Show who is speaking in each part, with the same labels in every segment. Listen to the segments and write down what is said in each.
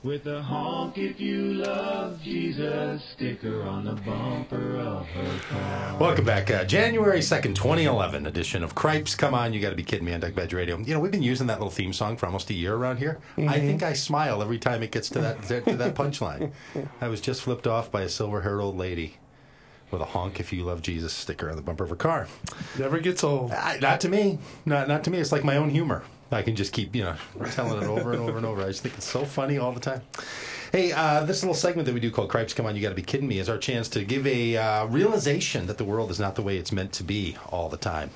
Speaker 1: With a honk if you love Jesus, sticker on the bumper of her car.
Speaker 2: Welcome back. January 2nd, 2011 edition of Cripes. Come on, you got to be kidding me on Duck Badge Radio. You know, we've been using that little theme song for almost a year around here. Mm-hmm. I think I smile every time it gets to that punchline. I was just flipped off by a silver-haired old lady with a honk if you love Jesus sticker on the bumper of her car.
Speaker 3: Never gets old.
Speaker 2: Not to me. Not to me. It's like my own humor. I can just keep, telling it over and over and over. I just think it's so funny all the time. Hey, this little segment that we do called Cripes, Come On, You Gotta Be Kidding Me, is our chance to give a realization that the world is not the way it's meant to be all the time.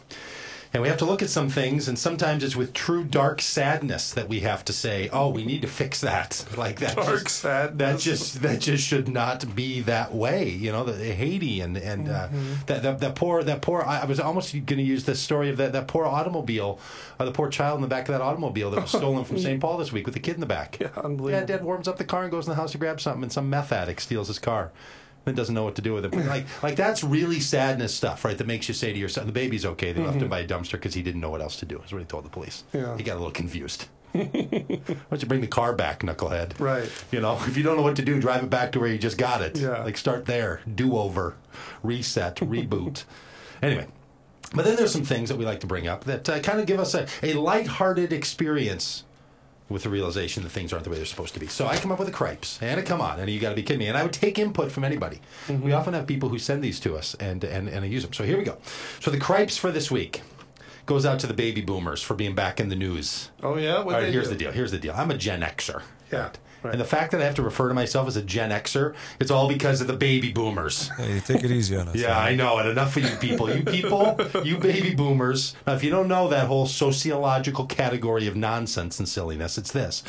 Speaker 2: And we have to look at some things, and sometimes it's with true dark sadness that we have to say, "Oh, we need to fix that." Like that,
Speaker 3: sadness.
Speaker 2: That just should not be that way. You know, the Haiti and that poor. I was almost going to use this story of that poor automobile, or the poor child in the back of that automobile that was stolen from St. Paul this week with the kid in the back.
Speaker 3: Yeah, unbelievable.
Speaker 2: Yeah, Dad warms up the car and goes in the house to grab something, and some meth addict steals his car. And doesn't know what to do with it. Like that's really sadness stuff, right? That makes you say to yourself, the baby's okay. They left him by a dumpster because he didn't know what else to do. That's what he told the police.
Speaker 3: Yeah.
Speaker 2: He got a little confused. Why don't you bring the car back, knucklehead?
Speaker 3: Right.
Speaker 2: You know, if you don't know what to do, drive it back to where you just got it.
Speaker 3: Yeah.
Speaker 2: Like start there, do-over, reset, reboot. Anyway, but then there's some things that we like to bring up that kind of give us a lighthearted experience with the realization that things aren't the way they're supposed to be. So I come up with a Cripes, and a Come On, and you got to be kidding me. And I would take input from anybody. Mm-hmm. We often have people who send these to us, and I use them. So here we go. So the Cripes for this week goes out to the baby boomers for being back in the news.
Speaker 3: Oh, yeah?
Speaker 2: All right, here's the deal. I'm a Gen Xer.
Speaker 3: Yeah. Right.
Speaker 2: And the fact that I have to refer to myself as a Gen Xer, it's all because of the baby boomers.
Speaker 4: Hey, take it easy on us.
Speaker 2: Yeah, I know. And enough of you people. You baby boomers. Now, if you don't know that whole sociological category of nonsense and silliness, it's this.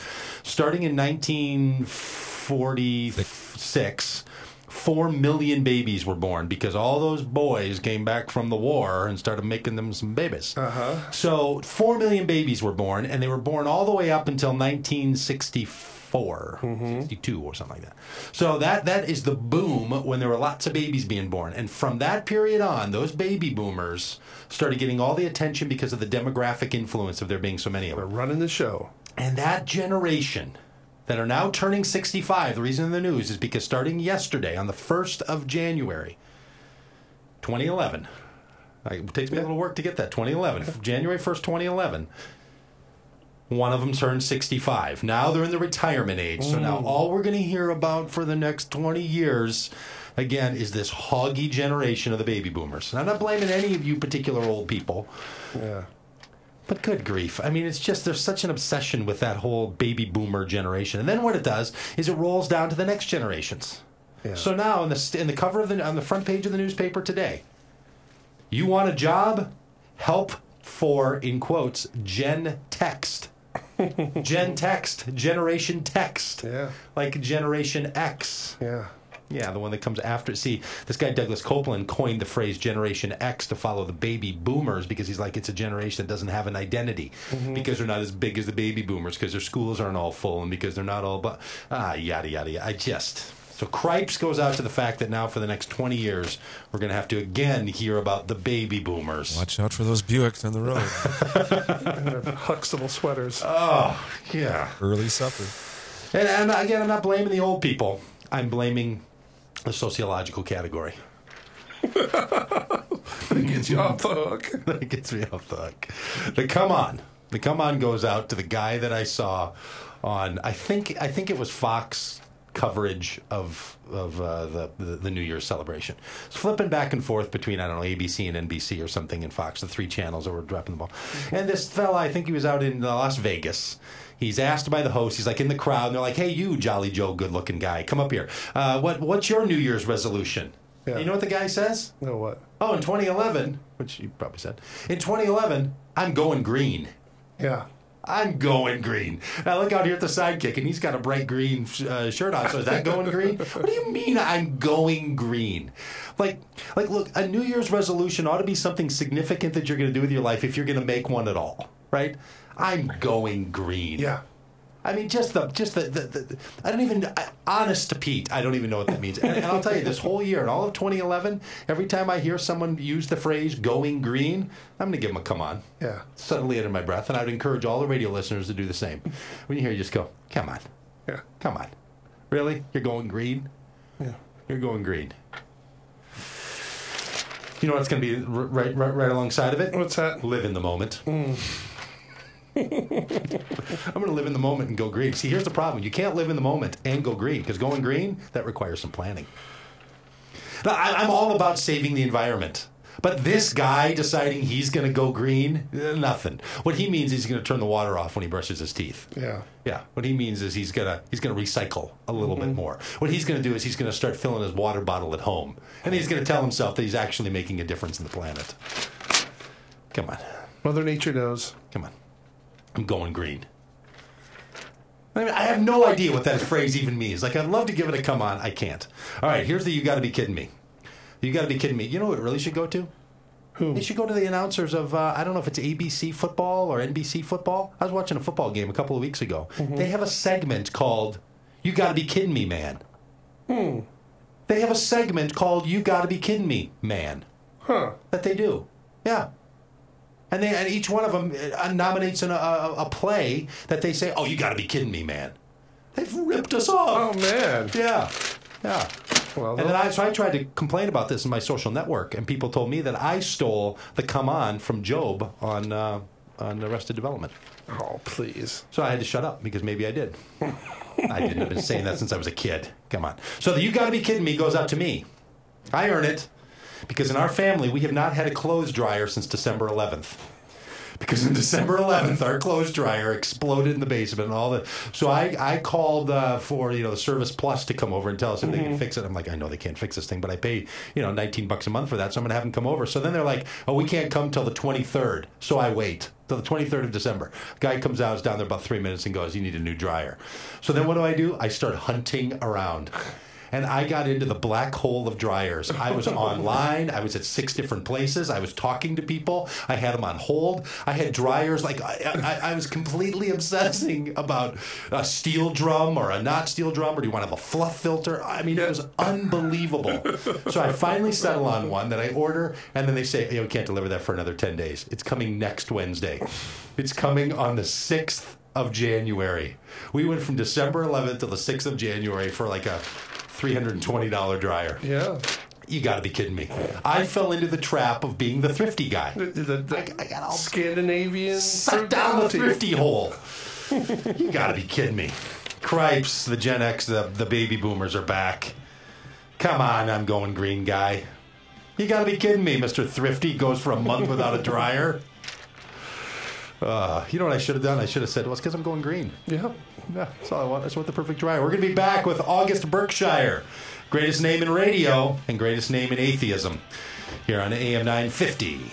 Speaker 2: Starting in 1946, 4 million babies were born because all those boys came back from the war and started making them some babies.
Speaker 3: Uh-huh.
Speaker 2: So 4 million babies were born, and they were born all the way up until 1964. 62 or something like that. So that is the boom when there were lots of babies being born. And from that period on, those baby boomers started getting all the attention because of the demographic influence of there being so many of them.
Speaker 3: We're running the show.
Speaker 2: And that generation that are now turning 65, the reason in the news is because starting yesterday, on the 1st of January, 2011, it takes me a little work to get that, 2011, January 1st, 2011, one of them turned 65. Now they're in the retirement age. So now all we're going to hear about for the next 20 years, again, is this hoggy generation of the baby boomers. And I'm not blaming any of you particular old people.
Speaker 3: Yeah.
Speaker 2: But good grief. I mean, it's just there's such an obsession with that whole baby boomer generation. And then what it does is it rolls down to the next generations.
Speaker 3: Yeah.
Speaker 2: So now in the cover of on the front page of the newspaper today, you want a job? Help for, in quotes, Gen Text. Gen Text, Generation Text.
Speaker 3: Yeah.
Speaker 2: Like Generation X.
Speaker 3: Yeah.
Speaker 2: Yeah, the one that comes after. See, this guy Douglas Copeland coined the phrase Generation X to follow the baby boomers because he's like, it's a generation that doesn't have an identity because they're not as big as the baby boomers because their schools aren't all full and because they're not all, yada, yada, yada. So Cripes goes out to the fact that now for the next 20 years, we're going to have to again hear about the baby boomers.
Speaker 4: Watch out for those Buicks on the road.
Speaker 3: And their Huxtable sweaters.
Speaker 2: Oh, yeah.
Speaker 4: Early supper.
Speaker 2: And again, I'm not blaming the old people. I'm blaming the sociological category.
Speaker 3: That gets you off the hook.
Speaker 2: That gets me off the hook. The Come On goes out to the guy that I saw on, I think it was Fox coverage of the New Year's celebration. It's flipping back and forth between, I don't know, ABC and NBC or something in Fox, the three channels that were dropping the ball. And this fella, I think he was out in Las Vegas. He's asked by the host, he's like in the crowd, and they're like, hey, you Jolly Joe good-looking guy, come up here. What's your New Year's resolution?
Speaker 3: Yeah.
Speaker 2: You know what the guy says?
Speaker 3: No, what?
Speaker 2: Oh, in 2011, which you probably said, in 2011, I'm going green.
Speaker 3: Yeah.
Speaker 2: I'm going green. Now look out here at the sidekick, and he's got a bright green shirt on. So is that going green? What do you mean I'm going green? Like, look, a New Year's resolution ought to be something significant that you're going to do with your life if you're going to make one at all, right? I'm going green.
Speaker 3: Yeah.
Speaker 2: I mean, just the I don't even, honest to Pete, I don't even know what that means. And I'll tell you, this whole year, in all of 2011, every time I hear someone use the phrase going green, I'm going to give them a come on.
Speaker 3: Yeah.
Speaker 2: Suddenly under my breath, and I would encourage all the radio listeners to do the same. When you hear it, just go, come on.
Speaker 3: Yeah.
Speaker 2: Come on. Really? You're going green?
Speaker 3: Yeah.
Speaker 2: You're going green. You know what's going to be right alongside of it?
Speaker 3: What's that?
Speaker 2: Live in the moment. I'm going to live in the moment and go green. See, here's the problem. You can't live in the moment and go green, because going green, that requires some planning. Now, I'm all about saving the environment. But this guy deciding he's going to go green, nothing. What he means is he's going to turn the water off when he brushes his teeth.
Speaker 3: Yeah.
Speaker 2: Yeah. What he means is he's gonna recycle a little bit more. What he's going to do is he's going to start filling his water bottle at home. And he's going to tell himself that he's actually making a difference in the planet. Come on.
Speaker 3: Mother Nature knows.
Speaker 2: Come on. I'm going green. I mean, I have no idea what that phrase even means. Like, I'd love to give it a come on. I can't. All right, here's the you got to be kidding me. You got to be kidding me. You know what it really should go to?
Speaker 3: Who?
Speaker 2: They should go to the announcers of, I don't know if it's ABC football or NBC football. I was watching a football game a couple of weeks ago. They have a segment called You Got to Be Kidding Me, Man. They have a segment called You Got to Be Kidding Me, Man.
Speaker 3: Huh.
Speaker 2: That they do. Yeah. And each one of them nominates a play that they say, oh, you got to be kidding me, man. They've ripped us off.
Speaker 3: Oh, man.
Speaker 2: Yeah. Yeah.
Speaker 3: Well,
Speaker 2: And then I tried to complain about this in my social network, and people told me that I stole the come on from Job on Arrested Development.
Speaker 3: oh, please.
Speaker 2: So I had to shut up because maybe I did. I didn't have been saying that since I was a kid. Come on. So the you got to be kidding me goes out to me. I earn it because in our family we have not had a clothes dryer since December 11th. Because on December 11th, our clothes dryer exploded in the basement and all that. So I called for the Service Plus to come over and tell us if they can fix it. I'm like, I know they can't fix this thing, but I pay $19 a month for that, so I'm going to have them come over. So then they're like, oh, we can't come till the 23rd. So I wait till the 23rd of December. Guy comes out, is down there about 3 minutes, and goes, you need a new dryer. So then what do? I start hunting around. And I got into the black hole of dryers. I was online. I was at 6 different places. I was talking to people. I had them on hold. I had dryers. Like I was completely obsessing about a steel drum or a not steel drum, or do you want to have a fluff filter? I mean, it was unbelievable. So I finally settle on one that I order, and then they say, we can't deliver that for another 10 days. It's coming next Wednesday. It's coming on the 6th of January. We went from December 11th to the 6th of January for like a $320 dryer.
Speaker 3: Yeah.
Speaker 2: You got to be kidding me. I fell into the trap of being the thrifty guy.
Speaker 3: The
Speaker 2: I got all
Speaker 3: Scandinavian
Speaker 2: sucked down the
Speaker 3: frugality.
Speaker 2: thrifty hole. You got to be kidding me. Cripes, the Gen X, the baby boomers are back. Come on, I'm going green guy. You got to be kidding me, Mr. Thrifty goes for a month without a dryer. You know what I should have done? I should have said, well, it's because I'm going green.
Speaker 3: Yeah.
Speaker 2: Yeah, that's all I want. That's what the perfect dryer. We're going to be back with August Berkshire. Greatest name in radio and greatest name in atheism. Here on AM 950.